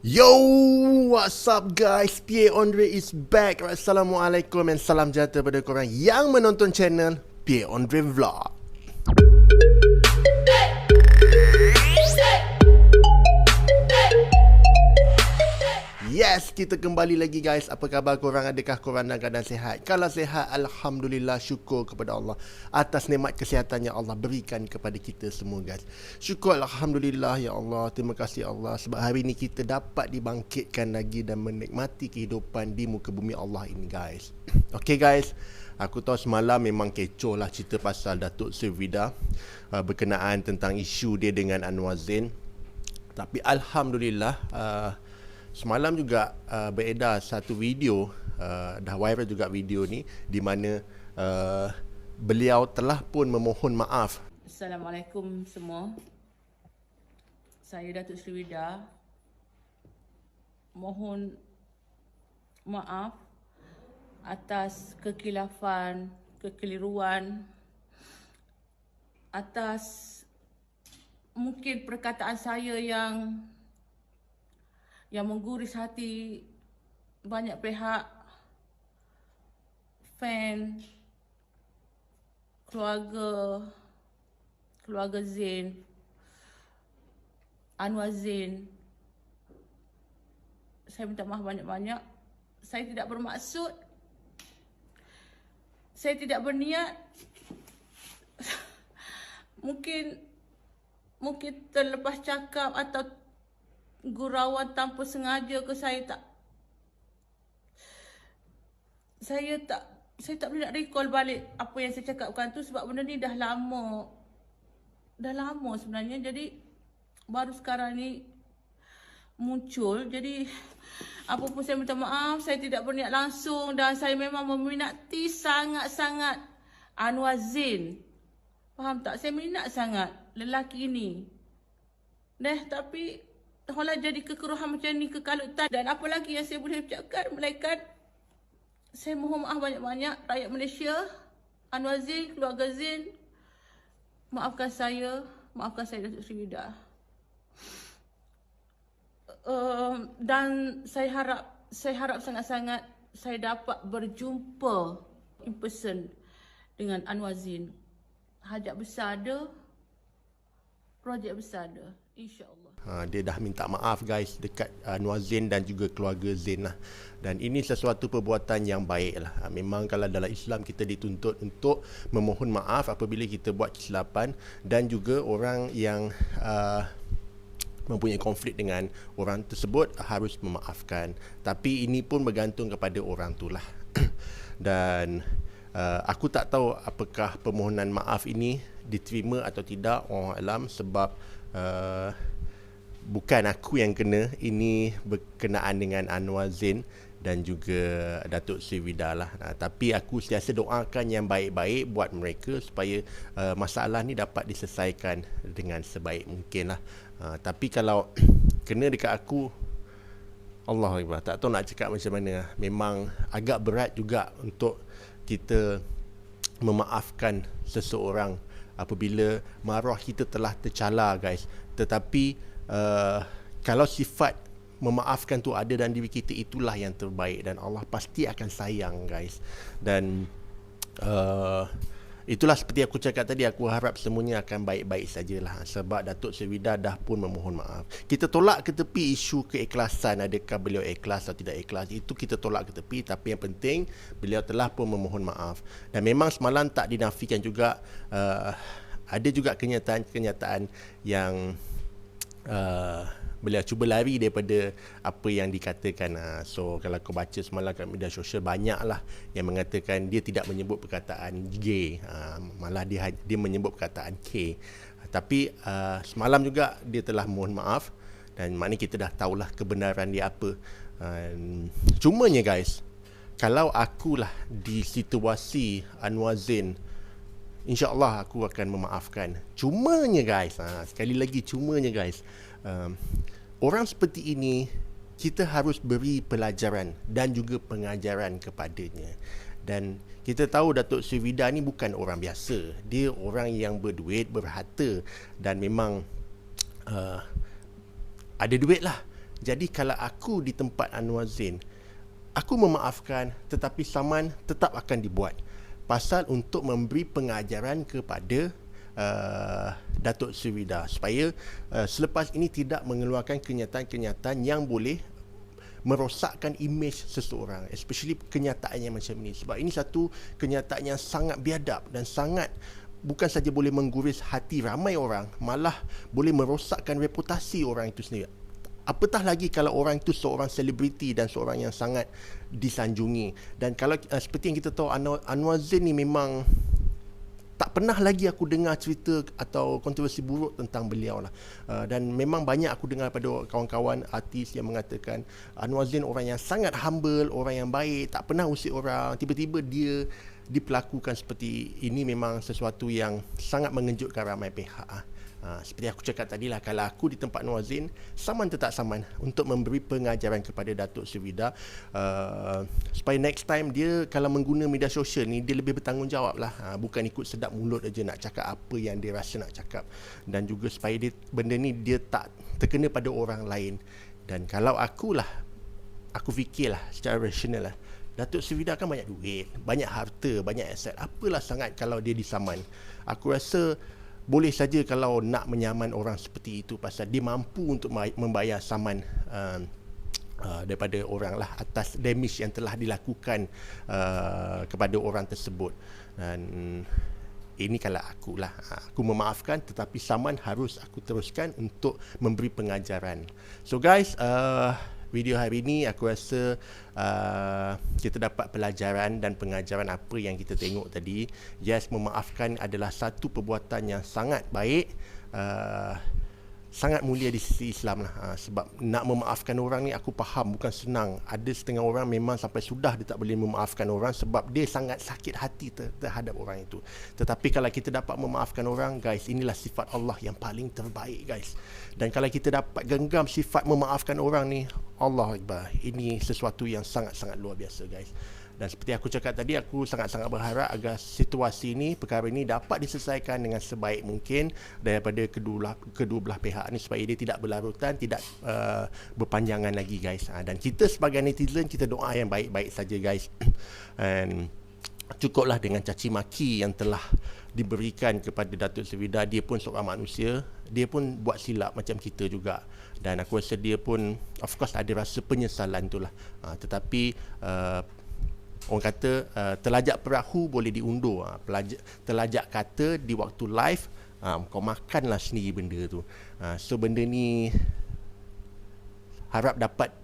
Yo, what's up guys? Pierre Andre is back. Assalamualaikum dan salam sejahtera pada korang yang menonton channel Pierre Andre Vlog. Yes, kita kembali lagi guys. Apa khabar korang? Adakah korang dalam keadaan sihat? Kalau sihat, Alhamdulillah, syukur kepada Allah atas nikmat kesihatan yang Allah berikan kepada kita semua guys. Syukur Alhamdulillah ya Allah. Terima kasih Allah sebab hari ini kita dapat dibangkitkan lagi dan menikmati kehidupan di muka bumi Allah ini guys. Okay guys, aku tahu semalam memang kecoh lah cerita pasal Datuk Sri Vida berkenaan tentang isu dia dengan Anwar Zain. Tapi Alhamdulillah semalam juga beredar satu video, dah viral juga video ni, di mana beliau telah pun memohon maaf. Assalamualaikum semua. Saya Datuk Sri Vida. Mohon maaf atas kekilafan, kekeliruan, atas mungkin perkataan saya yang mengguris hati banyak pihak, fan, keluarga Zain, Anwar Zain. Saya minta maaf banyak-banyak. Saya tidak bermaksud, saya tidak berniat. Mungkin terlepas cakap atau gurauan tanpa sengaja ke, saya tak boleh nak recall balik apa yang saya cakapkan tu, sebab benda ni dah lama sebenarnya. Jadi baru sekarang ni muncul. Jadi apa pun saya minta maaf, saya tidak berniat langsung dan saya memang meminati sangat-sangat Anwar Zain. Faham tak? Saya minat sangat lelaki ni. Tapi malah jadi kekeruhan macam ni, kekalutan. Dan apa lagi yang saya boleh ucapkan melainkan saya mohon maaf banyak-banyak rakyat Malaysia, Anwar Zain, keluarga Zain. Maafkan saya Datuk Sri Vida. Dan saya harap sangat-sangat saya dapat berjumpa in person dengan Anwar Zain. Hajat besar ada, projek besar ada, insya-Allah. Dia dah minta maaf guys dekat Anwar Zain dan juga keluarga Zain lah. Dan ini sesuatu perbuatan yang baik lah. Memang kalau dalam Islam kita dituntut untuk memohon maaf apabila kita buat kesilapan, dan juga orang yang mempunyai konflik dengan orang tersebut harus memaafkan. Tapi ini pun bergantung kepada orang tu lah. Dan aku tak tahu apakah permohonan maaf ini diterima atau tidak, Allah alam, sebab bukan aku yang kena. Ini berkenaan dengan Anwar Zain dan juga Datuk Sri Vida lah. Tapi aku sentiasa doakan yang baik-baik buat mereka supaya masalah ni dapat diselesaikan dengan sebaik mungkin lah. Tapi kalau kena dekat aku, Allah Akbar, tak tahu nak cakap macam mana. Memang agak berat juga untuk kita memaafkan seseorang apabila maruah kita telah tercela guys. Tetapi kalau sifat memaafkan tu ada dalam diri kita, itulah yang terbaik dan Allah pasti akan sayang guys. Dan itulah seperti aku cakap tadi, aku harap semuanya akan baik-baik sajalah sebab Datuk Sri Vida dah pun memohon maaf. Kita tolak ke tepi isu keikhlasan, adakah beliau ikhlas atau tidak ikhlas, itu kita tolak ke tepi. Tapi yang penting beliau telah pun memohon maaf. Dan memang semalam tak dinafikan juga, ada juga kenyataan yang beliau cuba lari daripada apa yang dikatakan. So kalau kau baca semalam kat media sosial, banyak lah yang mengatakan dia tidak menyebut perkataan gay, malah dia menyebut perkataan K. Tapi semalam juga dia telah mohon maaf, dan maknanya kita dah tahulah kebenaran dia apa. Cumanya guys, kalau akulah di situasi Anwar Zain, InsyaAllah aku akan memaafkan. Cumanya guys, sekali lagi cumanya guys, orang seperti ini kita harus beri pelajaran dan juga pengajaran kepadanya. Dan kita tahu Datuk Sri Vida ni bukan orang biasa. Dia orang yang berduit, berharta, dan memang ada duit lah. Jadi kalau aku di tempat Anwar Zain, aku memaafkan, tetapi saman tetap akan dibuat. Pasal untuk memberi pengajaran kepada Datuk Seri Vida supaya selepas ini tidak mengeluarkan kenyataan-kenyataan yang boleh merosakkan imej seseorang, especially kenyataan yang macam ni. Sebab ini satu kenyataan yang sangat biadab dan sangat bukan saja boleh mengguris hati ramai orang, malah boleh merosakkan reputasi orang itu sendiri. Apatah lagi kalau orang itu seorang selebriti dan seorang yang sangat disanjungi. Dan kalau seperti yang kita tahu, Anwar Zain ni memang tak pernah lagi aku dengar cerita atau kontroversi buruk tentang beliau lah. Dan memang banyak aku dengar pada kawan-kawan artis yang mengatakan Anwar Zain orang yang sangat humble, orang yang baik, tak pernah usik orang. Tiba-tiba dia diperlakukan seperti ini, memang sesuatu yang sangat mengejutkan ramai pihak. Seperti aku cakap tadi lah, kalau aku di tempat Anwar Zain, saman tetap saman untuk memberi pengajaran kepada Datuk Seri Vida, supaya next time dia kalau mengguna media sosial ni, dia lebih bertanggungjawab lah, bukan ikut sedap mulut aja nak cakap apa yang dia rasa nak cakap. Dan juga supaya benda ni dia tak terkena pada orang lain. Dan kalau aku fikirlah secara rasional lah, Datuk Seri Vida kan banyak duit, banyak harta, banyak aset, apalah sangat kalau dia disaman. Aku rasa boleh saja kalau nak menyaman orang seperti itu, pasal dia mampu untuk membayar saman daripada orang lah atas damage yang telah dilakukan kepada orang tersebut. Dan ini kalau aku lah, aku memaafkan, tetapi saman harus aku teruskan untuk memberi pengajaran. So guys, video hari ini aku rasa kita dapat pelajaran dan pengajaran apa yang kita tengok tadi. Yes, memaafkan adalah satu perbuatan yang sangat baik, sangat mulia di sisi Islam lah. Sebab nak memaafkan orang ni aku faham bukan senang. Ada setengah orang memang sampai sudah dia tak boleh memaafkan orang sebab dia sangat sakit hati terhadap orang itu. Tetapi kalau kita dapat memaafkan orang, guys, inilah sifat Allah yang paling terbaik, guys. Dan kalau kita dapat genggam sifat memaafkan orang ni, Allah Akbar, ini sesuatu yang sangat-sangat luar biasa, guys. Dan seperti aku cakap tadi, aku sangat-sangat berharap agar situasi ini, perkara ini dapat diselesaikan dengan sebaik mungkin daripada kedua belah pihak ni, supaya dia tidak berlarutan, tidak berpanjangan lagi, guys. Dan kita sebagai netizen, kita doa yang baik-baik saja, guys. And cukuplah dengan caci maki yang telah diberikan kepada Datuk Seri Vida. Dia pun seorang manusia, dia pun buat silap macam kita juga. Dan aku rasa dia pun of course ada rasa penyesalan tu lah. Tetapi orang kata telajak perahu boleh diundur, telajak kata di waktu live, kau makanlah sendiri benda tu. So benda ni harap dapat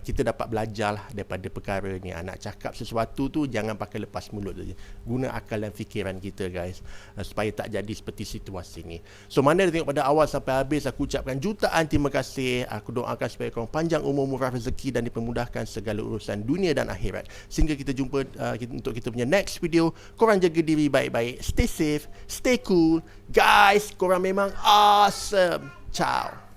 kita dapat belajar lah daripada perkara ni. Nak cakap sesuatu tu jangan pakai lepas mulut saja, guna akal dan fikiran kita, guys, supaya tak jadi seperti situasi ni. So mana dia tengok pada awal sampai habis, aku ucapkan jutaan terima kasih. Aku doakan supaya korang panjang umur, murah rezeki dan dipermudahkan segala urusan dunia dan akhirat. Sehingga kita jumpa untuk kita punya next video. Korang jaga diri baik-baik, stay safe, stay cool, guys. Korang memang awesome. Ciao.